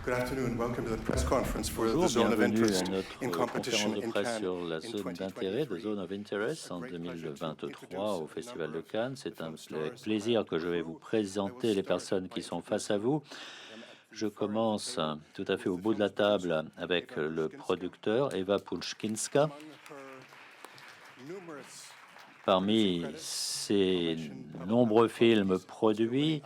Good afternoon. Welcome to the press conference for the Bonjour, Zone of bienvenue à Interest in notre competition conférence de in presse Cannes sur la in zone d'intérêt, de 2023. Zone of Interest en 2023 au Festival de Cannes. C'est avec plaisir que je vais vous présenter les personnes qui sont face à vous. Je commence tout à fait au bout de la table avec le producteur Eva Punchkinska. Parmi ses nombreux films produits,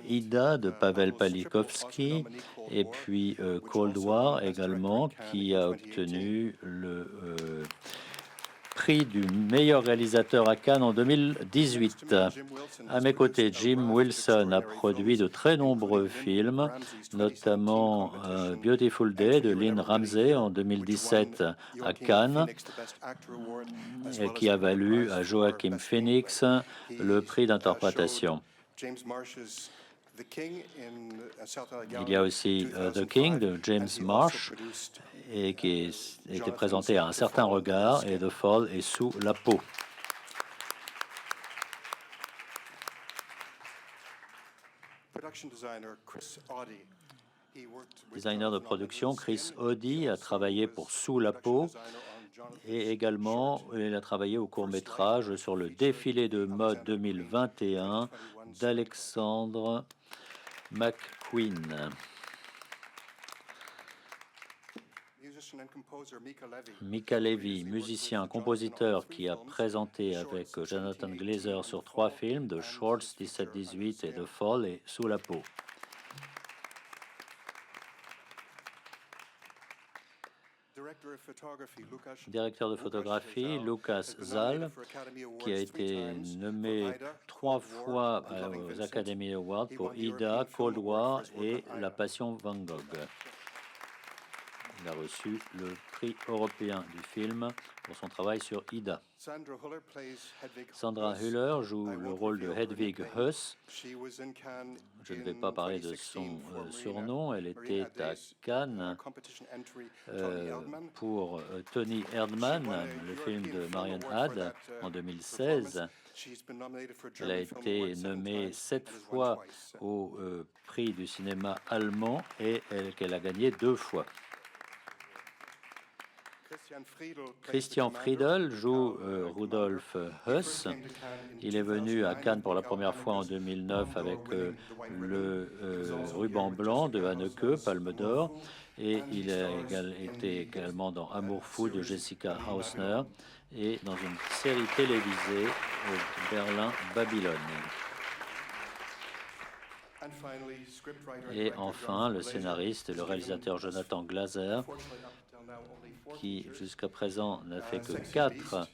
Ida de Pavel Pawlikowski et puis Cold War également, qui a obtenu le prix du meilleur réalisateur à Cannes en 2018. À mes côtés, Jim Wilson a produit de très nombreux films, notamment Beautiful Day de Lynn Ramsey en 2017 à Cannes, qui a valu à Joaquin Phoenix le prix d'interprétation. Il y a aussi The King de James Marsh et qui a été présenté à Un certain regard, et The Fall et Sous la peau. Designer de production Chris Audi a travaillé pour Sous la peau et également il a travaillé au court-métrage sur le défilé de mode 2021 d'Alexandre McQueen. Mika Levy, musicien, compositeur qui a présenté avec Jonathan Glazer sur 3 films, The Shorts 17-18 et The Fall et Sous la peau. Directeur de photographie, Lukas Zal, qui a été nommé 3 fois aux Academy Awards pour Ida, Cold War et La Passion Van Gogh. Il a reçu le prix européen du film pour son travail sur Ida. Sandra Hüller joue le rôle de Hedwig Höss. Je ne vais pas parler de son surnom. Elle était à Cannes pour Tony Erdmann, le film de Marianne Hadd en 2016. Elle a été nommée 7 fois au prix du cinéma allemand et qu'elle a gagné 2 fois. Christian Friedel joue Rudolf Höss. Il est venu à Cannes pour la première fois en 2009 avec le ruban blanc de Haneke, Palme d'Or, et il a été également dans Amour fou de Jessica Hausner et dans une série télévisée Berlin Babylone. Et enfin, le scénariste et le réalisateur Jonathan Glazer, qui jusqu'à présent n'a fait que 4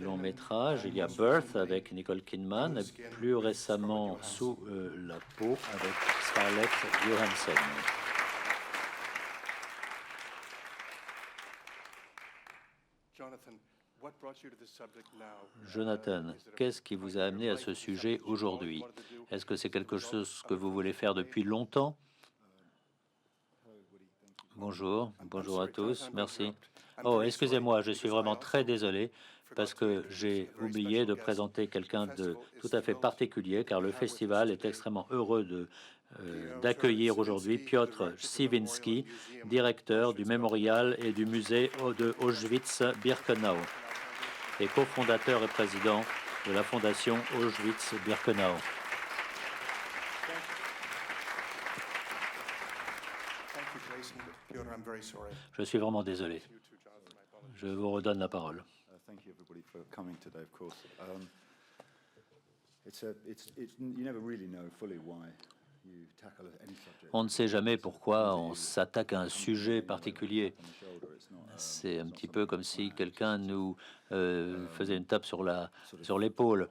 longs métrages. Il y a Birth avec Nicole Kidman, et plus récemment Sous la peau avec Scarlett Johansson. Jonathan, qu'est-ce qui vous a amené à ce sujet aujourd'hui? Est-ce que c'est quelque chose que vous voulez faire depuis longtemps? Bonjour, bonjour à tous, merci. Oh, excusez-moi, je suis vraiment très désolé parce que j'ai oublié de présenter quelqu'un de tout à fait particulier, car le festival est extrêmement heureux d'accueillir aujourd'hui Piotr Siwiński, directeur du mémorial et du musée de Auschwitz-Birkenau et cofondateur et président de la fondation Auschwitz-Birkenau. Je suis vraiment désolé. Je vous redonne la parole. On ne sait jamais pourquoi on s'attaque à un sujet particulier. C'est un petit peu comme si quelqu'un nous faisait une tape sur l'épaule.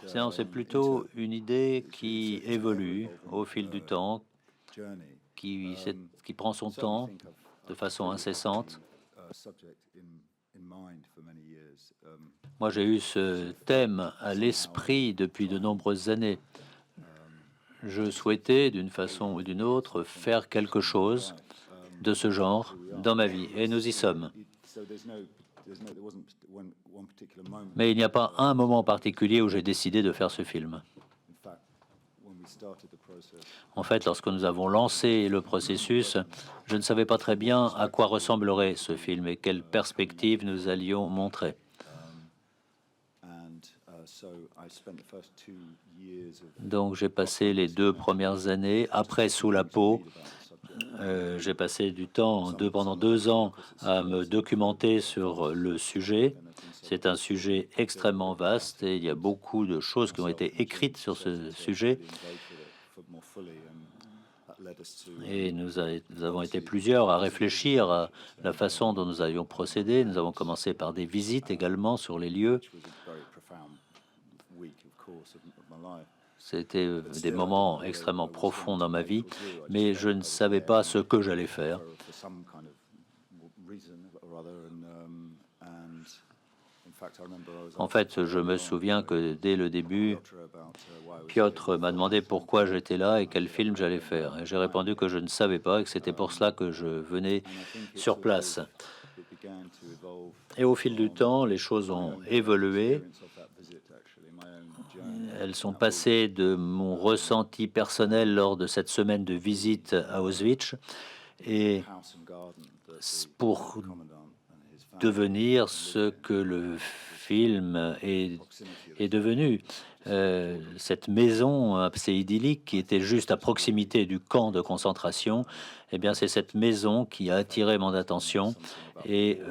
C'est plutôt une idée qui évolue au fil du temps, qui prend son temps de façon incessante. Moi, j'ai eu ce thème à l'esprit depuis de nombreuses années. Je souhaitais, d'une façon ou d'une autre, faire quelque chose de ce genre dans ma vie, et nous y sommes. Mais il n'y a pas un moment particulier où j'ai décidé de faire ce film. En fait, lorsque nous avons lancé le processus, je ne savais pas très bien à quoi ressemblerait ce film et quelles perspectives nous allions montrer. Donc j'ai passé les 2 premières années, après Sous la peau, j'ai passé du temps, pendant 2 ans, à me documenter sur le sujet. C'est un sujet extrêmement vaste et il y a beaucoup de choses qui ont été écrites sur ce sujet. Et nous avons été plusieurs à réfléchir à la façon dont nous allions procéder. Nous avons commencé par des visites également sur les lieux. C'était des moments extrêmement profonds dans ma vie, mais je ne savais pas ce que j'allais faire. En fait, je me souviens que dès le début, Piotr m'a demandé pourquoi j'étais là et quel film j'allais faire. Et j'ai répondu que je ne savais pas et que c'était pour cela que je venais sur place. Et au fil du temps, les choses ont évolué. Elles sont passées de mon ressenti personnel lors de cette semaine de visite à Auschwitz et pour devenir ce que le film est devenu. Cette maison assez idyllique qui était juste à proximité du camp de concentration, eh bien c'est cette maison qui a attiré mon attention et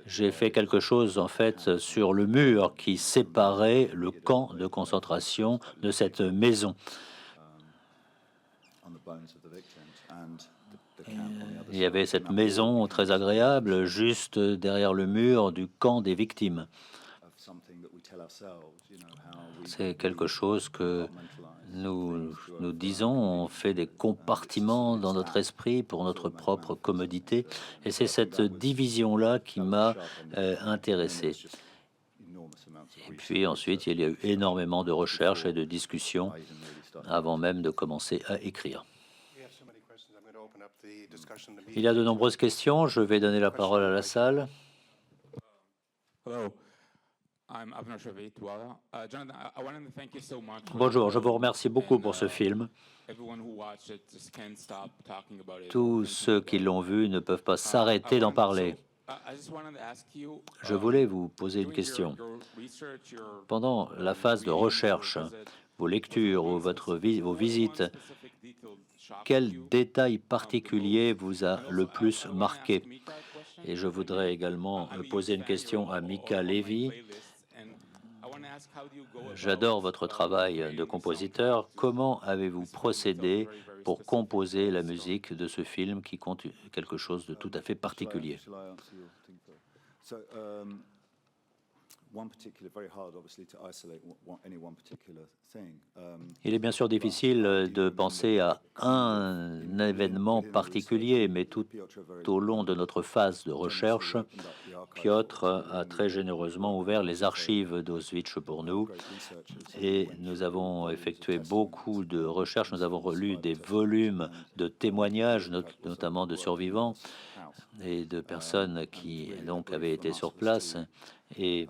j'ai fait quelque chose en fait sur le mur qui séparait le camp de concentration de cette maison. Il y avait cette maison très agréable juste derrière le mur du camp des victimes. C'est quelque chose que nous disons, on fait des compartiments dans notre esprit pour notre propre commodité, et c'est cette division-là qui m'a intéressé. Et puis ensuite, il y a eu énormément de recherches et de discussions avant même de commencer à écrire. Il y a de nombreuses questions, je vais donner la parole à la salle. Bonjour, je vous remercie beaucoup pour ce film. Tous ceux qui l'ont vu ne peuvent pas s'arrêter d'en parler. Je voulais vous poser une question. Pendant la phase de recherche, vos lectures ou vos visites, quel détail particulier vous a le plus marqué? Et je voudrais également poser une question à Mika Levy. J'adore votre travail de compositeur. Comment avez-vous procédé pour composer la musique de ce film qui compte quelque chose de tout à fait particulier? Il est bien sûr difficile de penser à un événement particulier, mais tout au long de notre phase de recherche, Piotr a très généreusement ouvert les archives d'Auschwitz pour nous et nous avons effectué beaucoup de recherches. Nous avons relu des volumes de témoignages, notamment de survivants et de personnes qui donc avaient été sur place. Et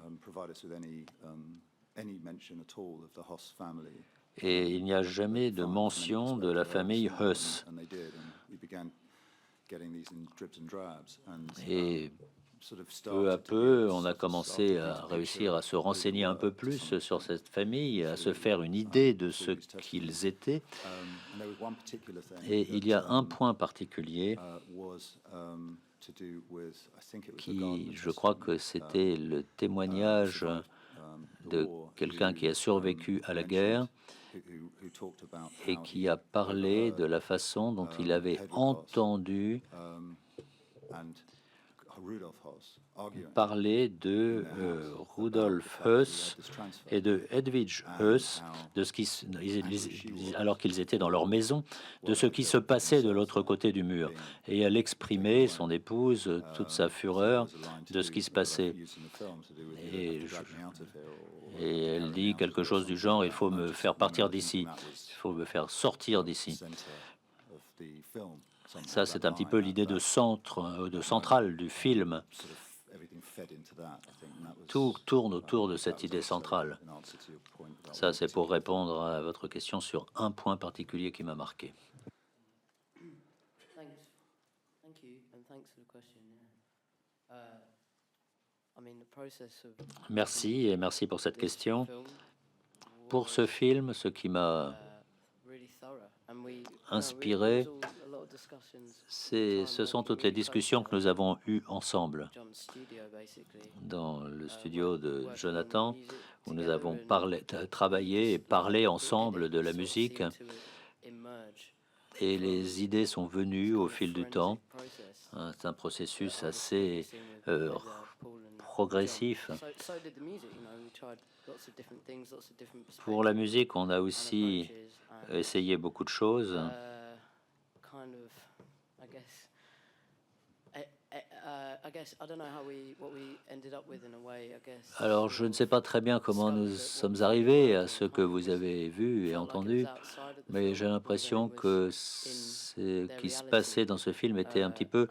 il n'y a jamais de mention de la famille Höss. Et peu à peu, on a commencé à réussir à se renseigner un peu plus sur cette famille, à se faire une idée de ce qu'ils étaient. Et il y a un point particulier qui, je crois que c'était le témoignage de quelqu'un qui a survécu à la guerre et qui a parlé de la façon dont il avait entendu parler de Rudolf Höss et de Hedwig Höss, de ce qui, alors qu'ils étaient dans leur maison, de ce qui se passait de l'autre côté du mur. Et elle exprimait, son épouse, toute sa fureur de ce qui se passait. Et elle dit quelque chose du genre, il faut me faire partir d'ici, il faut me faire sortir d'ici. Ça, c'est un petit peu l'idée de centrale du film. Tout tourne autour de cette idée centrale. Ça, c'est pour répondre à votre question sur un point particulier qui m'a marqué. Merci et merci pour cette question. Pour ce film, ce qui m'a inspiré, ce sont toutes les discussions que nous avons eues ensemble dans le studio de Jonathan, où nous avons travaillé et parlé ensemble de la musique, et les idées sont venues au fil du temps. C'est un processus assez progressif. Pour la musique, on a aussi essayé beaucoup de choses. Alors, je ne sais pas très bien comment nous sommes arrivés à ce que vous avez vu et entendu, mais j'ai l'impression que ce qui se passait dans ce film était un petit peu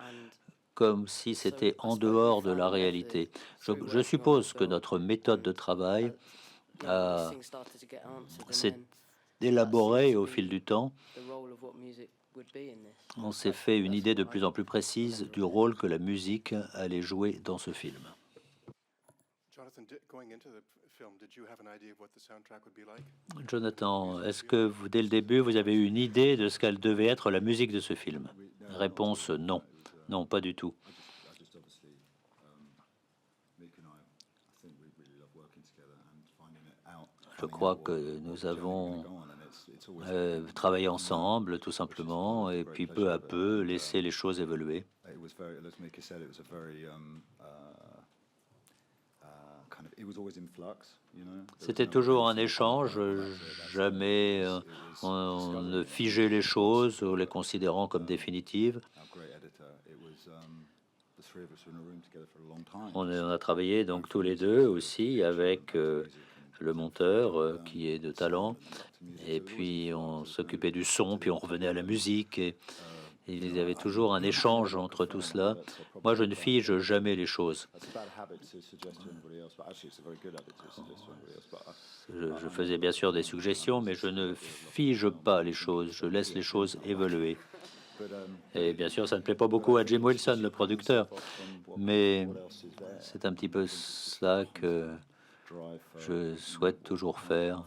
comme si c'était en dehors de la réalité. Je suppose que notre méthode de travail s'est élaborée au fil du temps. On s'est fait une idée de plus en plus précise du rôle que la musique allait jouer dans ce film. Jonathan, est-ce que vous, dès le début, vous avez eu une idée de ce qu'elle devait être la musique de ce film? Réponse non. Non, pas du tout. Je crois que nous avons travaillé ensemble, tout simplement, et puis peu à peu, laisser les choses évoluer. C'était toujours un échange, jamais on ne figeait les choses, les considérant comme définitives. On a travaillé donc tous les deux aussi avec le monteur qui est de talent, et puis on s'occupait du son, puis on revenait à la musique, et il y avait toujours un échange entre tout cela. Moi, je ne fige jamais les choses. Je faisais bien sûr des suggestions, mais je ne fige pas les choses, je laisse les choses évoluer. Et bien sûr, ça ne plaît pas beaucoup à Jim Wilson, le producteur, mais c'est un petit peu cela que je souhaite toujours faire,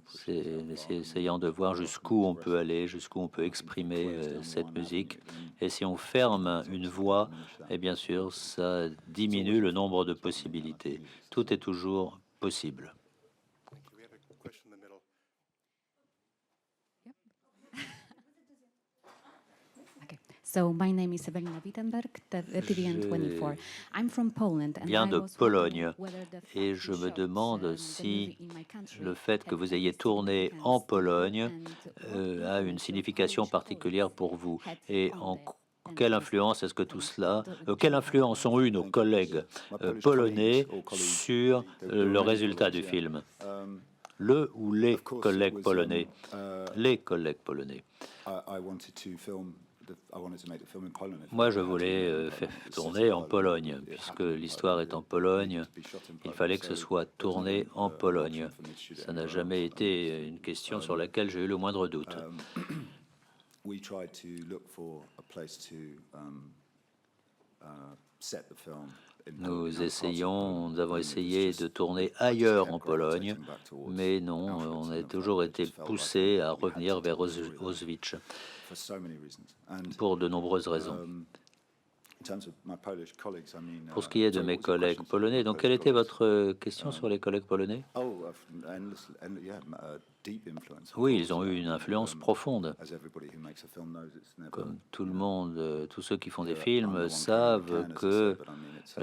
c'est essayant de voir jusqu'où on peut aller, jusqu'où on peut exprimer cette musique. Et si on ferme une voie, et bien sûr, ça diminue le nombre de possibilités. Tout est toujours possible. So my name is Evelina Wittenberg, TVN24. I'm from Poland. Je viens de Pologne et je me demande si le fait que vous ayez tourné en Pologne a une signification particulière pour vous, et quelle influence est-ce que tout cela, quelle influence ont eu nos collègues polonais sur le résultat du film? Le ou les collègues polonais? Les collègues polonais. Moi, je voulais faire tourner en Pologne, puisque l'histoire est en Pologne. Il fallait que ce soit tourné en Pologne. Ça n'a jamais été une question sur laquelle j'ai eu le moindre doute. Nous avons essayé de tourner ailleurs en Pologne, mais non, on a toujours été poussé à revenir vers Auschwitz pour de nombreuses raisons. Pour ce qui est de mes collègues polonais, donc quelle était votre question sur les collègues polonais? Oui, ils ont eu une influence profonde. Comme tout le monde, tous ceux qui font des films savent que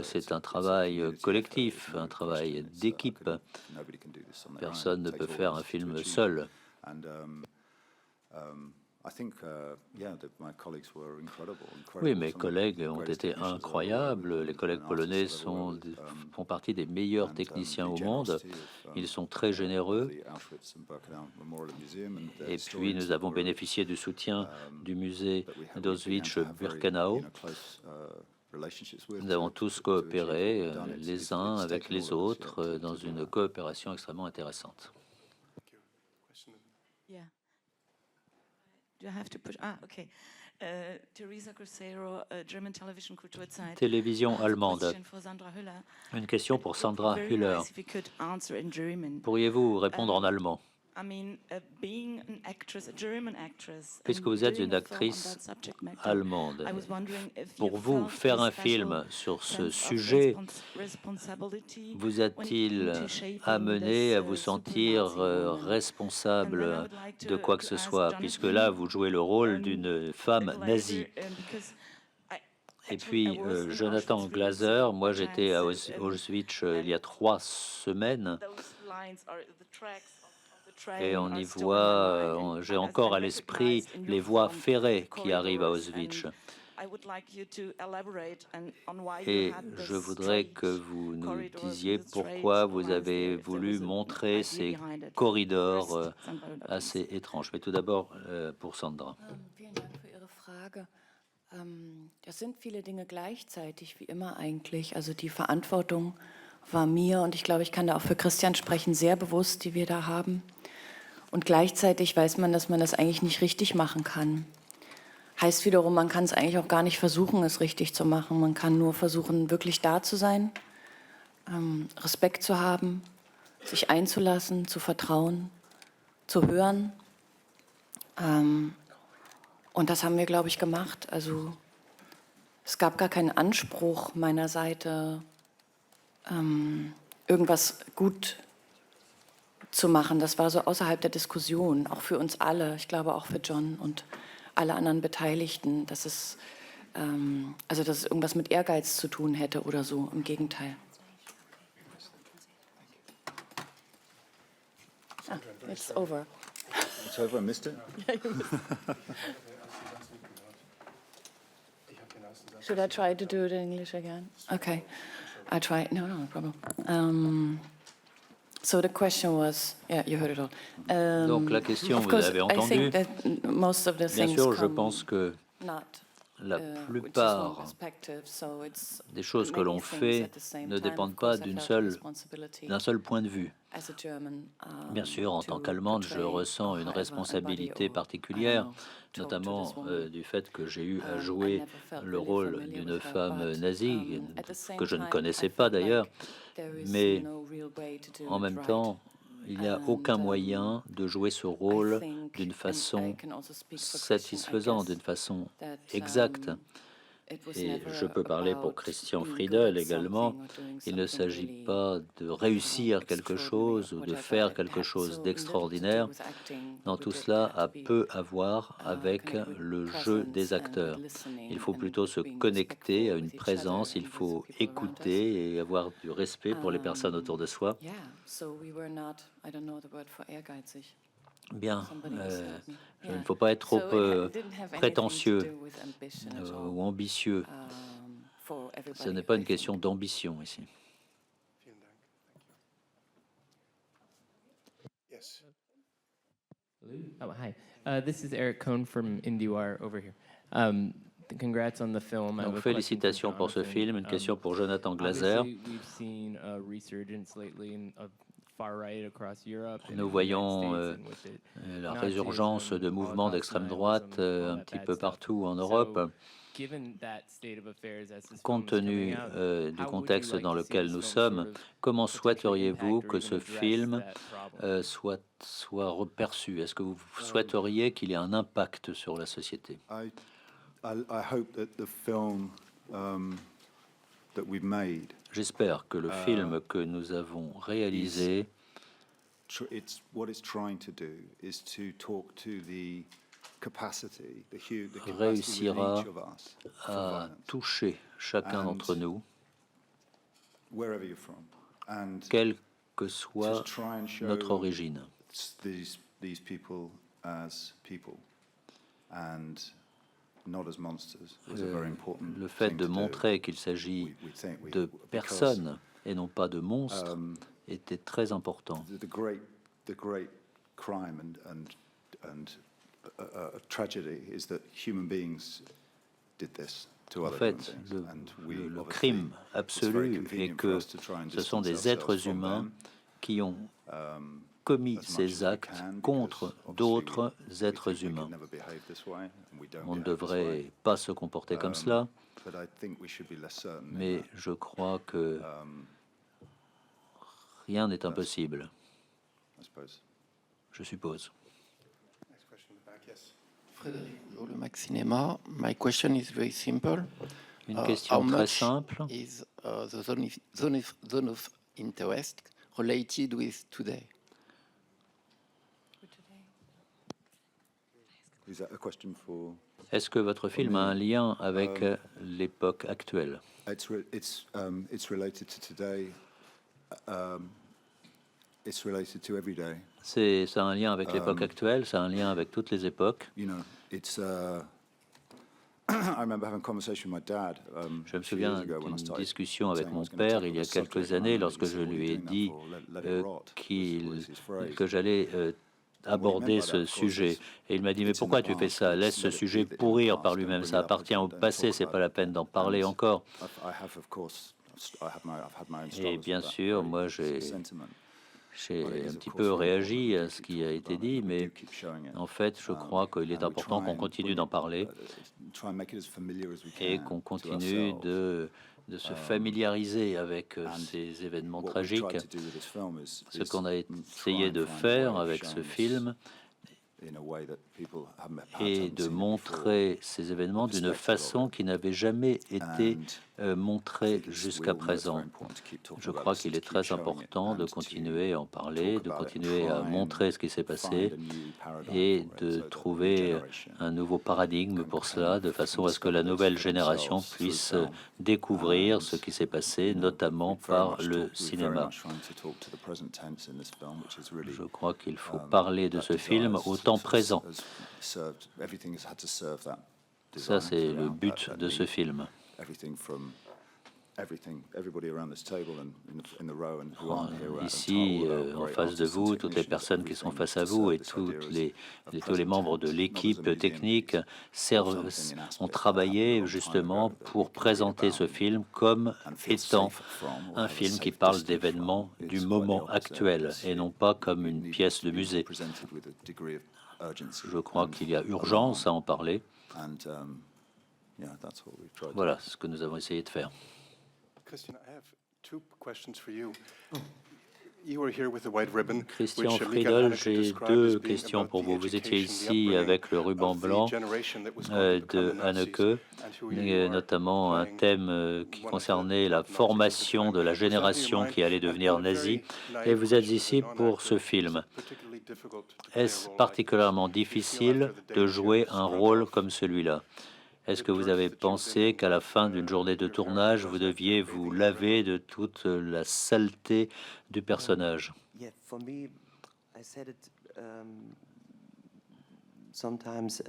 c'est un travail collectif, un travail d'équipe. Personne ne peut faire un film seul. Oui, mes collègues ont été incroyables. Les collègues polonais font partie des meilleurs techniciens au monde. Ils sont très généreux. Et puis, nous avons bénéficié du soutien du musée d'Auschwitz-Birkenau. Nous avons tous coopéré les uns avec les autres dans une coopération extrêmement intéressante. Yeah. Do I have to push? Okay. Teresa Cruzeiro, German Television Kulturzeit. Télévision allemande. Question for Sandra Hüller. Une question pour It would be Sandra very Hüller. nice if you could answer in German. Pourriez-vous répondre en allemand? I mean, being an actress, a German actress, Puisque and vous êtes doing une a film on actrice that subject matter, allemande, I was wondering if pour you vous, felt faire a un special film sur ce sense of sujet responsibility vous when it a-t-il came to shaping amené this, à vous super sentir Nazi woman? And then I responsable would like de quoi que to ce ask soit, Jonathan, puisque là, vous jouez le rôle d'une femme Glaser, nazie? because Et actually, I puis, was in Jonathan Auschwitz 3 weeks Glaser, ago, moi a j'étais à transit, Auschwitz il y a 3 semaines, those lines are the tracks of the train et on are y still in my mind, voit, and j'ai as encore I à l'esprit recognized in les your voies film, ferrées the qui arrivent à corridors, Auschwitz. and I would like you to elaborate on why you Et had je this voudrais que straight vous nous corridors disiez and the straight pourquoi vous lines avez there, if there voulu was an montrer idea ces behind it. corridors First, Sandra Hüller, please. assez étranges. Mais tout d'abord, pour Sandra. Vielen Dank für Ihre Frage. Das sind viele Dinge gleichzeitig, wie immer eigentlich. Also die Verantwortung war mir, und ich glaube, ich kann da auch für Christian sprechen, sehr bewusst, die wir da haben. Und gleichzeitig weiß man, dass man das eigentlich nicht richtig machen kann. Heißt wiederum, man kann es eigentlich auch gar nicht versuchen, es richtig zu machen. Man kann nur versuchen, wirklich da zu sein, Respekt zu haben, sich einzulassen, zu vertrauen, zu hören. Und das haben wir, glaube ich, gemacht. Also es gab gar keinen Anspruch meiner Seite, irgendwas gut zu machen. Das war so außerhalb der Diskussion, auch für uns alle. Ich glaube auch für John und alle anderen Beteiligten, dass es, dass es irgendwas mit Ehrgeiz zu tun hätte oder so. Im Gegenteil. It's over. It's over, Mister. Should I try to do it in English again? Okay, I try. No problem. So the question was, yeah, you heard it all. Donc la question, Of vous course, l'avez I think entendue. that most of the Bien things sûr, je come pense que not, la with just one plupart perspective, so it's des choses que many l'on things fait at the same ne time. dépendent Of pas course, I d'un felt responsibility seul point de vue. as a German, Bien sûr, en tant to qu'Allemande, je portray ressens une however responsabilité embody or, particulière, I don't know, talk to notamment this woman. du fait que j'ai eu à I jouer never felt le really rôle familiar d'une with her, femme but, nazie, at the same que je ne time, connaissais I pas felt like d'ailleurs, there is mais no real way to do en it même right. temps, il n'y a aucun moyen de jouer ce rôle d'une façon satisfaisante, d'une façon exacte. Et je peux parler pour Christian Friedel également. Il ne s'agit pas de réussir quelque chose ou de faire quelque chose d'extraordinaire. Dans tout cela a peu à voir avec le jeu des acteurs. Il faut plutôt se connecter à une présence, il faut écouter et avoir du respect pour les personnes autour de soi. Bien, il ne faut pas être trop prétentieux ou ambitieux. Ce n'est pas une question d'ambition ici. Vielen Dank. Yes. Oh, hi. This is Eric Cohn from IndieWire over here. Congrats on the film. I have Donc, a question for félicitations pour ce Jonathan. film. Une question pour Jonathan Glaser. Obviously, we've seen a resurgence lately of far right across Europe. and Nous in the voyons United States, and with it, la Nazism, résurgence de mouvements Holocaust d'extrême denialism, droite all un that petit bad peu stuff. partout en So, Europe. given that state of affairs as this Compte film is tenu coming out, du how would you contexte like dans to see lequel this nous film sommes, sort of comment potentially souhaiteriez-vous impact or que even ce address film that problem? soit perçu? Est-ce que vous souhaiteriez qu'il ait un impact sur la société? I hope that the film that we've made, J'espère que le film que nous avons réalisé what it's trying to do is to talk to the capacity, the capacity réussira within each of us for à violence, toucher chacun And d'entre nous, wherever you're from, and quelle que to soit try and show notre origine. these people as people and not as monsters is a very important Le fait thing de to do. montrer qu'il s'agit de personnes et non pas de monstres était très important. The great crime and tragedy is that human beings did this to En other fait, human beings, and we le obviously, crime it's very absolu est convenient for que us to try and ce sont distance des ourselves êtres from humains them, qui ont commis as much ces as we actes can, contre because obviously d'autres we êtres think they could humains. never behave this way, and we don't On ne behave this way. devrait pas se comporter comme cela, But I think we should be less certain in mais that. je crois que rien n'est impossible, I suppose. je suppose. Next question in the back, yes. Frédéric Boulot, le Max Cinéma. My question is very simple. Une How question très much simple. is the zone of interest related with today? Is that a question for? Est-ce que votre film a un lien avec l'époque actuelle? It's related to today. It's related to every day. Ça a un lien avec l'époque actuelle, ça a un lien avec toutes les époques. You know, it's. I remember having a conversation with my dad. Je me souviens d'une discussion avec mon père il y a quelques années lorsque je lui ai dit que j'allais aborder ce sujet. Et il m'a dit, mais pourquoi tu fais ça? Laisse ce sujet pourrir par lui-même. Ça appartient au passé, c'est pas la peine d'en parler encore. Et bien sûr, moi, j'ai un petit peu réagi à ce qui a été dit, mais en fait, je crois qu'il est important qu'on continue d'en parler et qu'on continue de se familiariser avec ces événements tragiques. Ce qu'on a essayé de faire avec ce film et de montrer ces événements d'une façon qui n'avait jamais été montrée jusqu'à présent. Je crois qu'il est très important de continuer à en parler, de continuer à montrer ce qui s'est passé et de trouver un nouveau paradigme pour cela, de façon à ce que la nouvelle génération puisse découvrir ce qui s'est passé, notamment par le cinéma. Je crois qu'il faut parler de ce film au temps présent. Ça, c'est le but de ce film. Ici, en face de vous, toutes les personnes qui sont face à vous et tous les membres de l'équipe technique ont travaillé justement pour présenter ce film comme étant un film qui parle d'événements du moment actuel et non pas comme une pièce de musée. Je crois qu'il y a urgence à en parler. Voilà ce que nous avons essayé de faire. Christian, I have two questions for you. You were here with the white ribbon, Christian which Mika Friedel, Haneke j'ai described deux as being questions about pour the vous. Vous étiez education, ici the avec le ruban upbringing blanc of the generation that was going to become de the Nazis, Haneke, and who you are notamment un playing thème qui one of concernait the la Nazis formation at the de la time. Was that in your génération mind? qui allait And devenir a very nazie. naive Et vous êtes question, ici very pour ce non-actor. film. Is it particularly difficult to play a Est-ce role like particulièrement this? Do you feel difficile after the day de you jouer have un scrubbed rôle off comme celui-là? Est-ce que vous avez pensé qu'à la fin d'une journée de tournage, vous deviez vous laver de toute la saleté du personnage? Yeah, for me, I said it sometimes.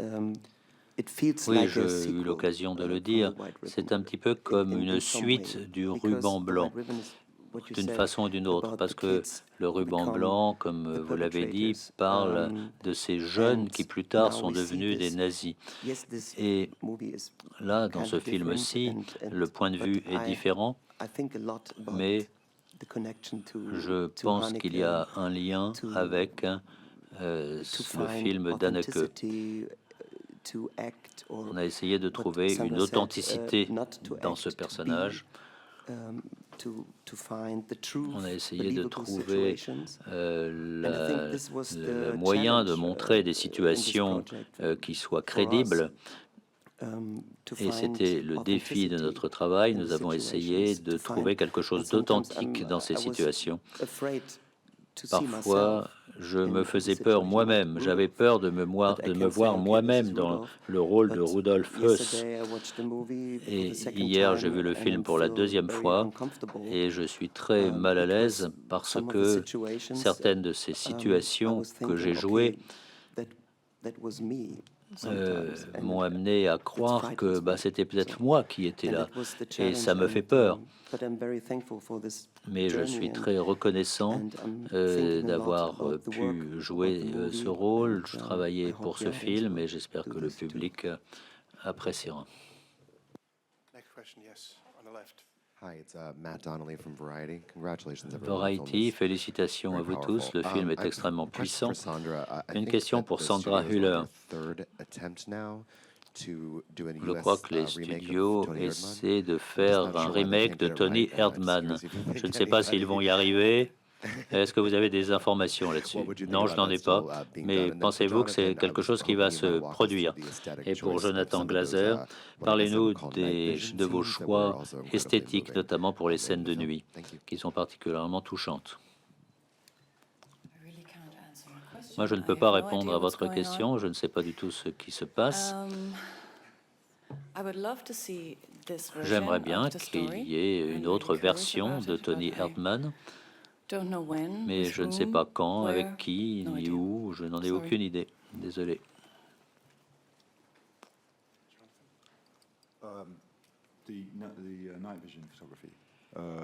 It feels Oui, like a j'ai eu sequel, l'occasion de le from dire. the White Ribbon, C'est un petit peu comme in une some suite way, du because ruban the blanc, White Ribbon is what you d'une said façon ou d'une autre, about parce the que kids le who ruban become blanc, comme the vous l'avez dit, perpetrators, parle de ces jeunes and qui plus tard now sont we see devenus des this. nazis. Yes, this Et movie is là, dans kind ce of different, film-ci, and le point de but vue est différent, I think a lot about mais the connection to je to pense Haneke, qu'il y a un lien to- avec to ce find film d'Haneke. authenticity, to act, or On a essayé de what trouver Sandra une said, authenticité not to dans act, ce to be, personnage. To find the truth, On a essayé de believable trouver situations. le moyen de montrer des situations qui soient crédibles. Et c'était le défi de notre travail. Nous avons essayé de trouver quelque chose d'authentique dans ces situations. Parfois, je me faisais peur moi-même. J'avais peur de me voir moi-même dans le rôle de Rudolf Höss. Et hier, j'ai vu le film pour la deuxième fois et je suis très mal à l'aise parce que certaines de ces situations que j'ai jouées m'ont amené à croire que c'était peut-être moi qui étais là. Et ça me fait peur. Mais je suis très reconnaissant d'avoir pu jouer ce rôle. Je travaillais pour ce film et j'espère que le public appréciera. Next question, yes, on the left. Hi, it's Matt Donnelly from Variety. Congratulations, everyone. Variety, félicitations à vous tous. Le film est extrêmement puissant. Une question pour Sandra Hüller. Je crois que les studios essaient de faire un remake de Tony Erdmann. Je ne sais pas s'ils vont y arriver. Est-ce que vous avez des informations là-dessus? Non, je n'en ai pas. Mais pensez-vous que c'est quelque chose qui va se produire? Et pour Jonathan Glaser, parlez-nous de vos choix esthétiques, notamment pour les scènes de nuit, qui sont particulièrement touchantes. Moi, je ne peux pas répondre à votre question. Je ne sais pas du tout ce qui se passe. J'aimerais bien qu'il y ait une autre version de Tony Erdmann, mais je ne sais pas quand, avec qui, ni où, je n'en ai aucune idée. Désolé.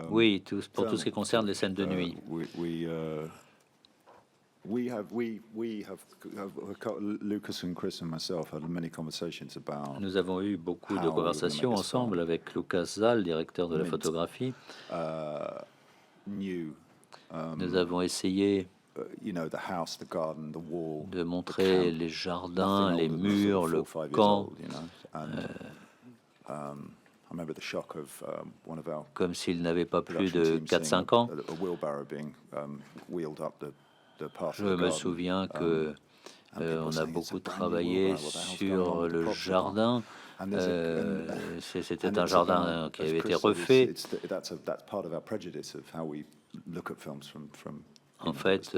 Oui, pour tout ce qui concerne les scènes de nuit. Nous avons eu beaucoup de conversations ensemble avec Lucas Zal, directeur de la photographie. Nous avons essayé de montrer les jardins, les murs, le camp, comme s'il n'avait pas plus de 4-5 ans. Je me souviens que on a beaucoup travaillé sur le jardin. C'était un jardin qui avait été refait. En fait,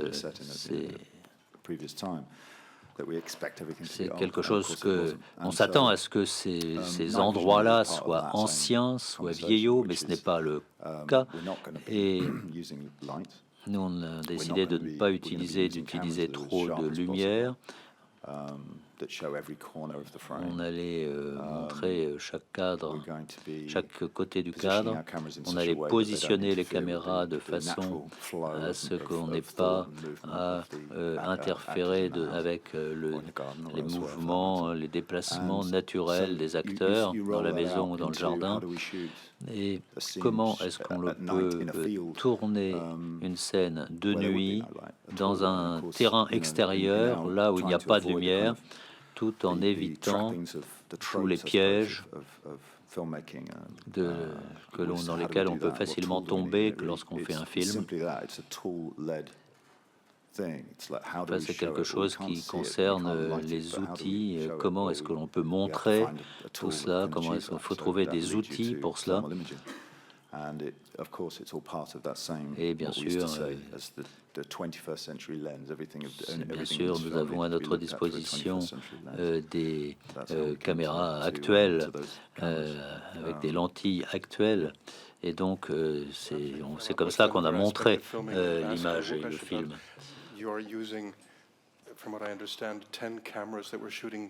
c'est quelque chose que on s'attend à ce que ces endroits-là soient anciens, soient vieillots, mais ce n'est pas le cas. Et nous, on a décidé de ne pas d'utiliser trop de lumière. On allait montrer chaque cadre, chaque côté du cadre. On allait positionner les caméras de façon à ce qu'on n'ait pas à interférer avec les mouvements, les déplacements naturels des acteurs dans la maison ou dans le jardin. Et comment est-ce qu'on peut tourner une scène de nuit dans un terrain extérieur, là où il n'y a pas de lumière, tout en évitant tous les pièges dans lesquels on peut facilement tomber lorsqu'on fait un film. C'est quelque chose qui concerne les outils. Comment est-ce que l'on peut montrer tout cela? Comment est-ce qu'il faut trouver des outils pour cela? Et bien sûr, nous avons à notre disposition des caméras actuelles, avec des lentilles actuelles. Et donc, c'est comme ça qu'on a montré l'image et le film.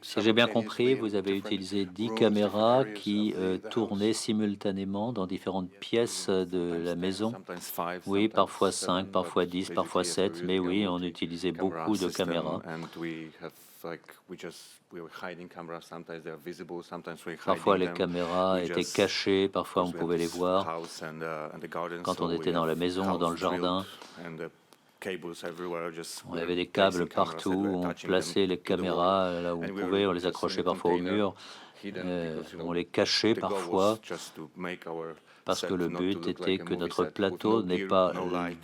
Si j'ai bien compris, vous avez utilisé 10 caméras qui tournaient simultanément dans différentes pièces de la maison. Oui, parfois 5, parfois 10, parfois 7, mais oui, on utilisait beaucoup de caméras. Parfois les caméras étaient cachées, parfois on pouvait les voir quand on était dans la maison ou dans le jardin. On avait des câbles partout, on plaçait les caméras là où on pouvait, on les accrochait parfois au mur, on les cachait parfois, parce que le but était que notre plateau n'ait pas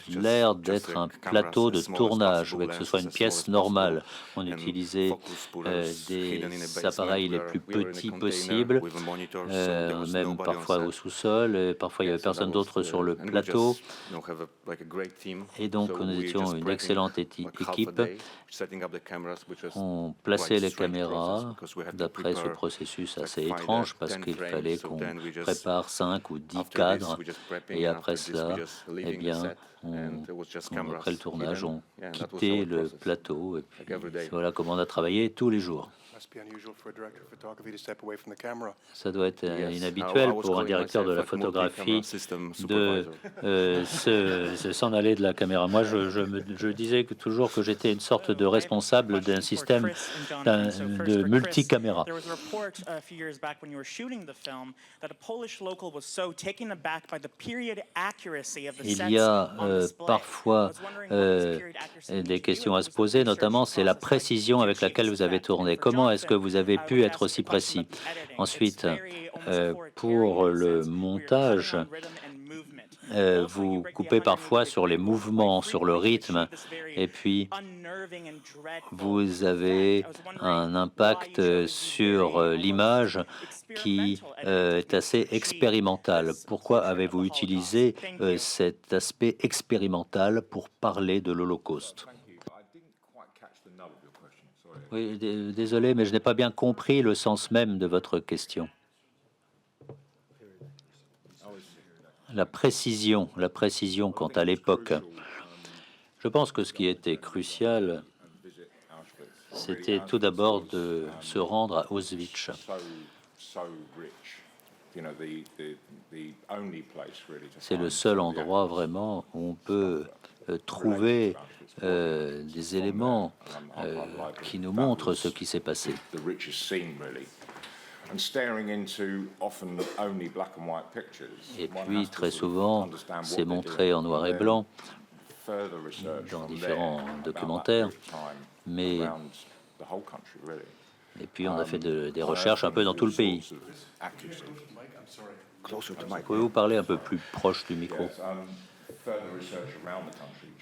l'air d'être un plateau de tournage, mais que ce soit une pièce normale. On utilisait des appareils les plus petits possibles, même parfois au sous-sol, parfois il n'y avait personne d'autre sur le plateau. Et donc nous étions une excellente équipe. On plaçait les caméras d'après ce processus assez étrange, parce qu'il fallait qu'on prépare 5 ou 10 cadres, et après cela, eh bien, après le tournage, on quittait le plateau, et puis voilà comment on a travaillé tous les jours. Ça doit être inhabituel pour un directeur de la photographie de s'en aller de la caméra. Moi, je disais toujours que j'étais une sorte de responsable d'un système de multicaméra. a few years back when you were shooting the film that a Polish local was so taken aback by the period accuracy of the Il sets y a on display. parfois I was wondering what this period accuracy meant des to questions you, à if se it was a poser, research notamment c'est la process like précision avec tear laquelle sheets vous avez effect. And tourné. for Comment est-ce que Jonathan, vous avez I pu wanted to être ask aussi a question précis? about the editing. It's Ensuite, very almost authoritarian pour in a le sense, where you're montage, cutting on rhythm and movement. vous coupez parfois sur les mouvements, sur le rythme, et puis vous avez un impact sur l'image qui est assez expérimental. Pourquoi avez-vous utilisé cet aspect expérimental pour parler de l'Holocauste? Oui, désolé, mais je n'ai pas bien compris le sens même de votre question. La précision quant à l'époque. Je pense que ce qui était crucial, c'était tout d'abord de se rendre à Auschwitz. C'est le seul endroit vraiment où on peut trouver des éléments qui nous montrent ce qui s'est passé. Et puis, très souvent, c'est montré en noir et blanc dans différents documentaires, mais et puis on a fait des recherches un peu dans tout le pays. Pouvez-vous parler un peu plus proche du micro?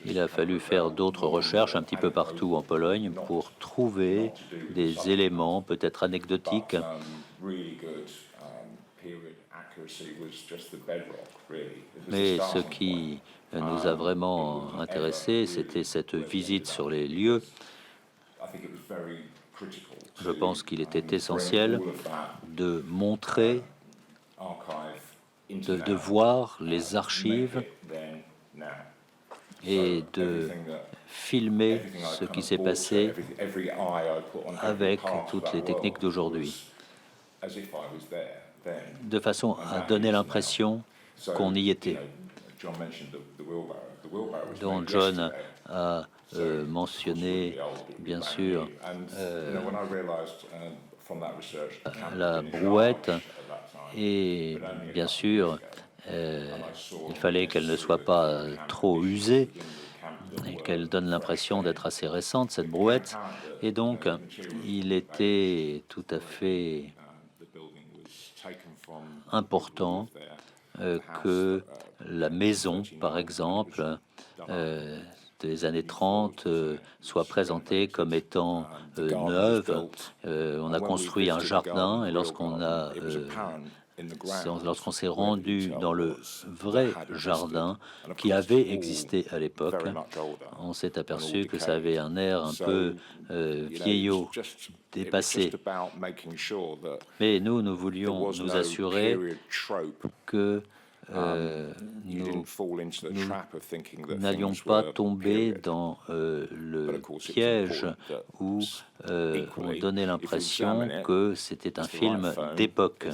Il a fallu faire d'autres recherches un petit peu partout en Pologne pour trouver des éléments peut-être anecdotiques. Mais ce qui nous a vraiment intéressés, c'était cette visite sur les lieux. Je pense qu'il était essentiel de montrer, de voir les archives et de filmer ce qui s'est passé avec toutes les techniques d'aujourd'hui, de façon à donner l'impression qu'on y était. Dont John a mentionné, bien sûr, la brouette, et bien sûr, il fallait qu'elle ne soit pas trop usée et qu'elle donne l'impression d'être assez récente, cette brouette. Et donc, il était tout à fait important que la maison, par exemple, des années 30 soit présentée comme étant neuve. On a construit un jardin et lorsqu'on s'est rendu dans le vrai jardin qui avait existé à l'époque, on s'est aperçu que ça avait un air un peu vieillot, dépassé. Mais nous voulions nous assurer que nous n'allions pas tomber dans le piège où on donnait l'impression que c'était un film d'époque.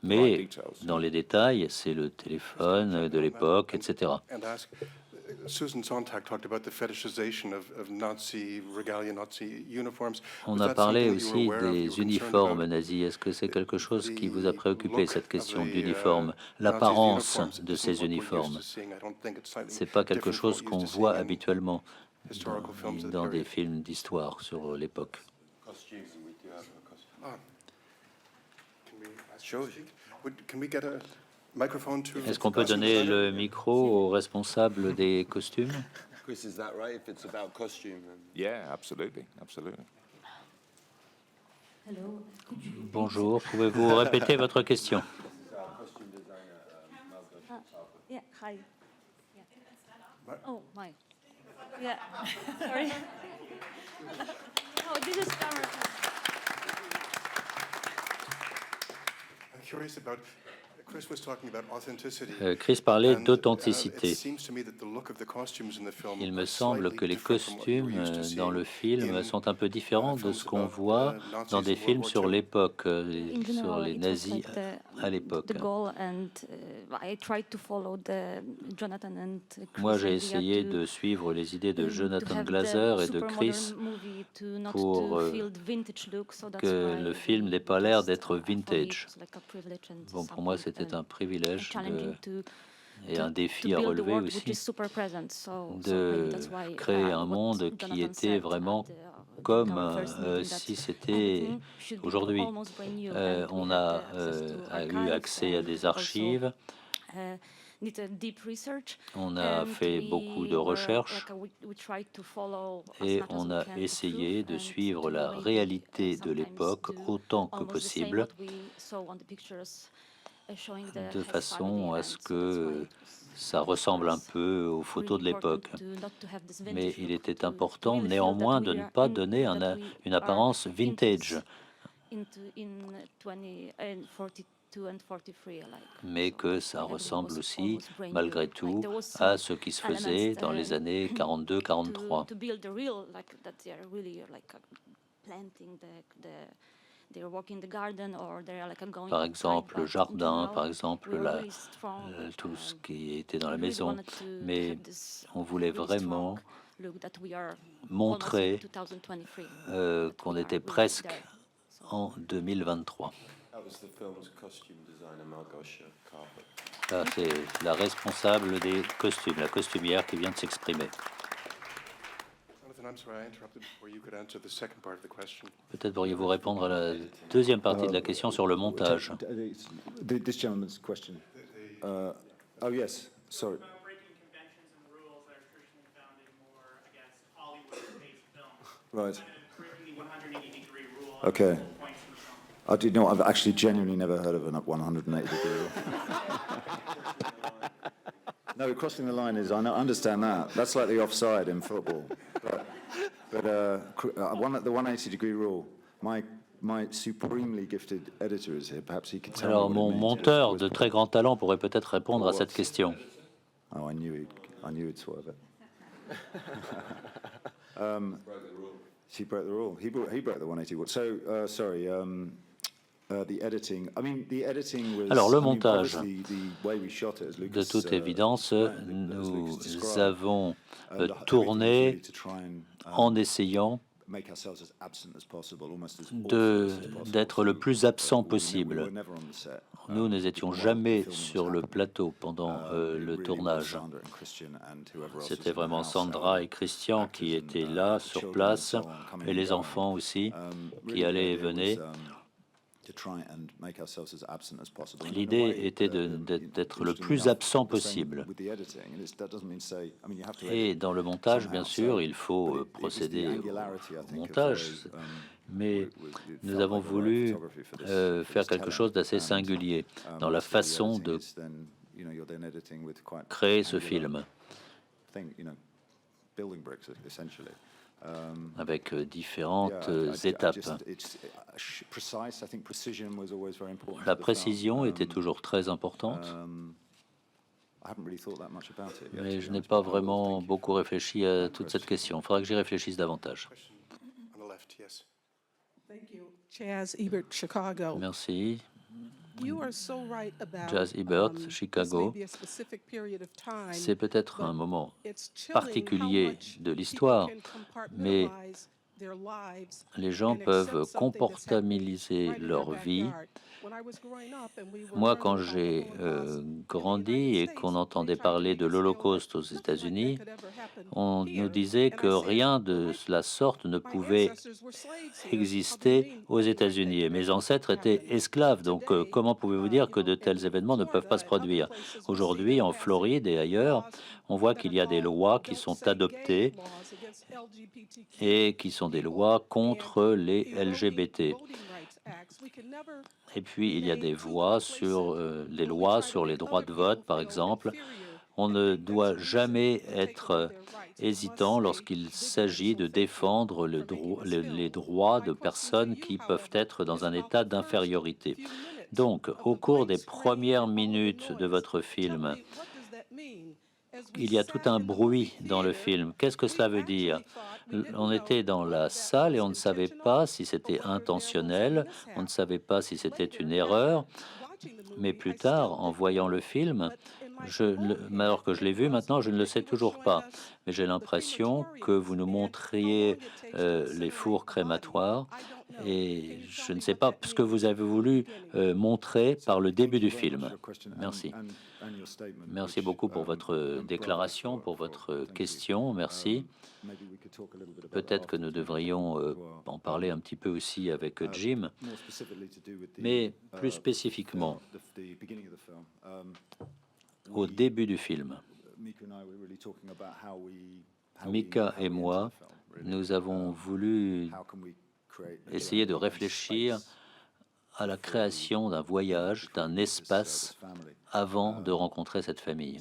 Mais dans les détails, c'est le téléphone de l'époque, etc. Susan Sontag talked about the fetishization of Nazi regalia, Nazi uniforms. On a parlé aussi des uniformes nazis. Est-ce que c'est quelque chose qui vous a préoccupé, cette question d'uniforme, l'apparence de ces uniformes? C'est pas quelque chose qu'on voit habituellement dans des films d'histoire sur l'époque. Est-ce qu'on peut donner le micro au responsable des costumes? Chris, is that right? If it's about costume, then... Yeah, absolutely, absolutely. Bonjour, pouvez-vous répéter votre question? Yeah, hi. Oh, my. Yeah, sorry. Oh, this is camera. I'm curious about Chris parlait d'authenticité. Il me semble que les costumes dans le film sont un peu différents de ce qu'on voit dans des films sur l'époque, In sur general, les it was nazis like à l'époque. the goal, and I tried to follow Jonathan and Chris' Moi, j'ai idea essayé to- de suivre les idées de to Jonathan have the Glazer et de super Chris modern movie, to not pour to feel the vintage look, so that's que why le film n'ait pas l'air d'être for me, it vintage. was like a privilege and Bon, pour moi, something, c'était un privilège challenging et to un défi à build a relever world which aussi is super present. So de maybe that's why, créer un what monde qui Jonathan était said vraiment at the- comme our first meeting, that si c'était everything should be aujourd'hui. almost brand new, and we On had a access to eu archives accès à and des also, archives, did a deep research, on a and fait we beaucoup de were, recherches like, we tried to follow as et much as on we a can the essayé truth de and suivre to la maybe, réalité de sometimes l'époque do autant que almost the same possible, what we saw on the pictures, showing the de his façon family, à and ce so that's why que it was ça ressemble un peu aux photos de really important l'époque. not to have this Mais vintage il look, était to important really feel that néanmoins de we ne are pas in- donner that we une are apparence into vintage, in 20 and 42 and 43, like, mais so que ça everything ressemble was aussi, almost brand new. malgré Like, tout, there was à some ce qui se elements, faisait dans les années 42-43. to build the real, like that they are really like planting they're walking the garden, or they're like going Par outside, exemple, le but in jardin, general, par exemple, we were really strong, tout ce qui était dans la we really maison. wanted to Mais have this on voulait really vraiment strong look that we are montrer almost in 2023, qu'on we are était really presque there. en 2023. That was the film's costume designer, Margosha Carpet. Ça, c'est la responsable des costumes, la costumière qui vient de s'exprimer. Jonathan, I'm sorry, I interrupted before you could answer the second part of the question. Peut-être pourriez-vous répondre à la deuxième partie de la question sur le montage. This gentleman's question. Oh, yes, sorry. About breaking conventions and rules that are traditionally found in more, I guess, Hollywood-based films. Right. Breaking the 180-degree rule. Okay. Points in the film. I did not. I've actually genuinely never heard of a 180-degree rule. No, crossing the line is. I understand that. That's like the offside in football. But the 180-degree rule. My supremely gifted editor is here. Perhaps he could tell Alors, me what mon it means. monteur de très grand talent pourrait peut-être répondre à cette question. Oh, I knew he'd swerve it. She broke the rule. He broke the 180 rule. So, sorry. The editing. I mean, the editing was. Alors, le I mean, montage. obviously, the way we shot it, as Lucas, De toute évidence, nous avons and the tourné everything was really to try and, en essayant make ourselves as absent as possible, almost as d'être le plus absent We possible. were never on the set. Nous n'étions jamais sur le plateau pendant le tournage. C'était vraiment Sandra et Christian qui étaient là, sur place, et les enfants aussi, qui allaient et venaient. L'idée était d'être le plus absent possible. Et dans le montage, bien sûr, il faut procéder au montage, mais nous avons voulu faire quelque chose d'assez singulier dans la façon de créer ce film, avec différentes étapes. La précision était toujours très importante, mais je n'ai pas vraiment beaucoup réfléchi à toute cette question. Il faudra que j'y réfléchisse davantage. On the left, yes. Thank you. Chaz Ebert, Chicago. Merci. You are so right about, Chaz Ebert, this Chicago. may be a specific period of time, C'est peut-être un moment it's chilling particulier how much de l'histoire, people can mais compartmentalize their lives les gens and peuvent accept something that's comportamentaliser happening right in leur their vie. backyard. When I was growing up and we were Moi, quand learning about j'ai the Holocaust grandi et qu'on entendait parler de l'Holocauste aux États-Unis, on nous disait que rien de la sorte ne pouvait exister aux États-Unis. Et mes ancêtres étaient esclaves, donc comment pouvez-vous dire que de tels événements ne peuvent pas se produire? Aujourd'hui, en Floride et ailleurs, on voit qu'il y a des lois qui sont adoptées et qui sont des lois contre les LGBT. Et puis, il y a des lois sur les droits de vote, par exemple. On ne doit jamais être hésitant lorsqu'il s'agit de défendre les droits de personnes qui peuvent être dans un état d'infériorité. Donc, au cours des premières minutes de votre film, il y a tout un bruit dans le film. Qu'est-ce que cela veut dire? On était dans la salle et on ne savait pas si c'était intentionnel, on ne savait pas si c'était une erreur, mais plus tard, en voyant le film, alors que je l'ai vu maintenant, je ne le sais toujours pas. Mais j'ai l'impression que vous nous montriez les fours crématoires et je ne sais pas ce que vous avez voulu montrer par le début du film. Merci. Merci beaucoup pour votre déclaration, pour votre question. Merci. Peut-être que nous devrions en parler un petit peu aussi avec Jim, mais plus spécifiquement, au début du film, Mika et moi, nous avons voulu essayer de réfléchir à la création d'un voyage, d'un espace avant de rencontrer cette famille.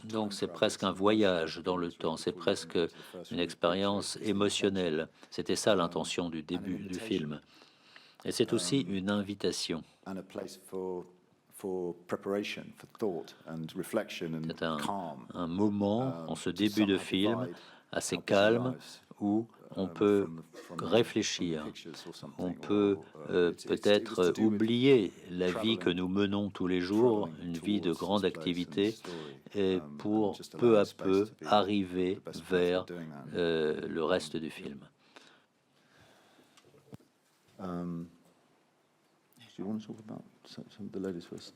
Donc c'est presque un voyage dans le temps, c'est presque une expérience émotionnelle. C'était ça l'intention du début du film. Et c'est aussi une invitation. C'est un moment, en ce début de film, assez calme, où on peut réfléchir, on peut peut-être oublier la vie que nous menons tous les jours, une vie de grande activité, et pour peu à peu arriver vers le reste du film. Do you want to talk about some of the ladies first?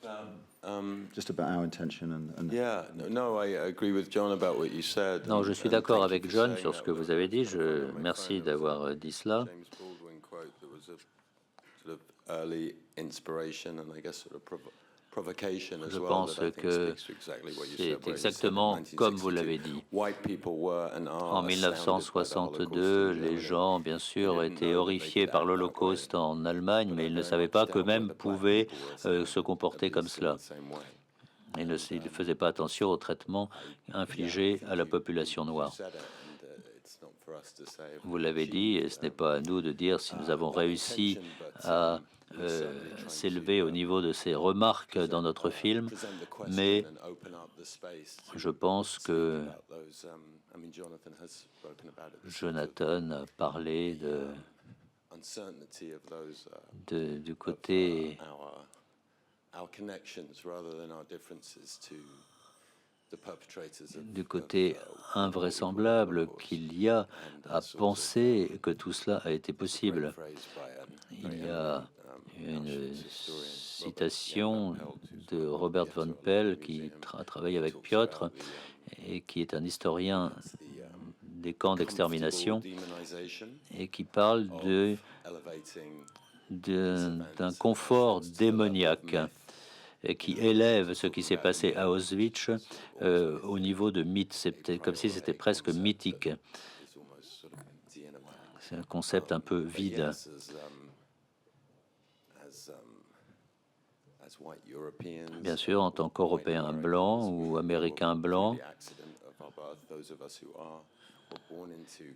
Just about our intention and Yeah, no, I agree with John about what you said. Non, je suis d'accord avec John sur ce que vous avez dit. Merci d'avoir dit cela. James Baldwin quote, there was a sort of early inspiration and I guess sort of provocation as Je well. pense that I think que speaks to exactly what you c'est said, where you said exactement in comme vous 1962, l'avez dit. white people were and are En 1962, les gens, bien sûr, étaient horrifiés par l'Holocauste en Allemagne, mais ils ne savaient pas qu'eux-mêmes pouvaient se comporter comme cela. Ils ne faisaient pas attention au traitement infligé à la population noire. Vous l'avez dit, et ce n'est pas à nous de dire si nous avons réussi à s'élever au niveau de ces remarques dans notre film, mais je pense que Jonathan a parlé du côté invraisemblable qu'il y a à penser que tout cela a été possible. Il y a une citation de Robert von Pell qui a travaillé avec Piotr et qui est un historien des camps d'extermination et qui parle d'un confort démoniaque et qui élève ce qui s'est passé à Auschwitz au niveau de mythe. C'est comme si c'était presque mythique. C'est un concept un peu vide. Bien sûr, en tant qu'Européens blancs ou Américains blancs,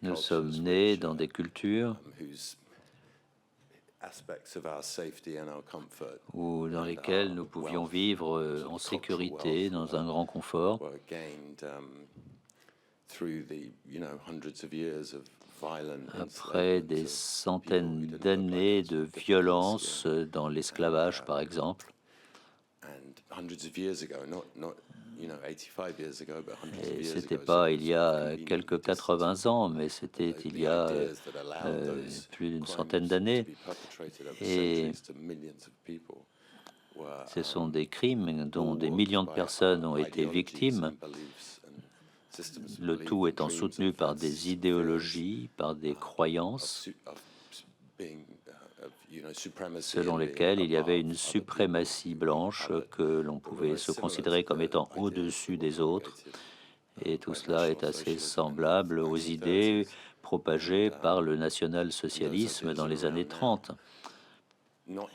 nous sommes nés dans des cultures dans lesquelles nous pouvions vivre en sécurité, dans un grand confort. Après des centaines d'années de violence dans l'esclavage, par exemple. Et c'était pas il y a quelques 80 ans, mais c'était il y a plus d'une centaine d'années. Et ce sont des crimes dont des millions de personnes ont été victimes, le tout étant soutenu par des idéologies, par des croyances selon lesquelles il y avait une suprématie blanche que l'on pouvait se considérer comme étant au-dessus des autres. Et tout cela est assez semblable aux idées propagées par le national-socialisme dans les années 30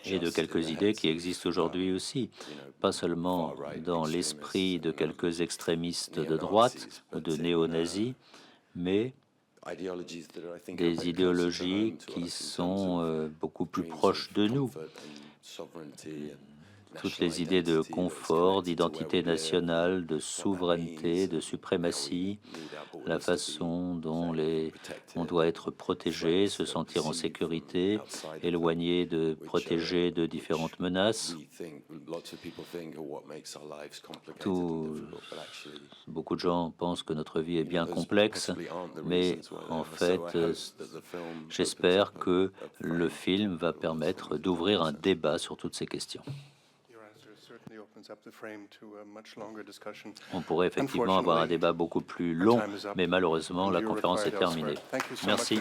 et de quelques idées qui existent aujourd'hui aussi, pas seulement dans l'esprit de quelques extrémistes de droite ou de néo-nazis, mais des idéologies qui sont beaucoup plus proches de nous. Toutes les idées de confort, d'identité nationale, de souveraineté, de suprématie, la façon dont on doit être protégé, se sentir en sécurité, éloigné de protégé de différentes menaces. Beaucoup de gens pensent que notre vie est bien complexe, mais en fait, j'espère que le film va permettre d'ouvrir un débat sur toutes ces questions. On pourrait effectivement avoir un débat beaucoup plus long, mais malheureusement, la conférence est terminée. Merci.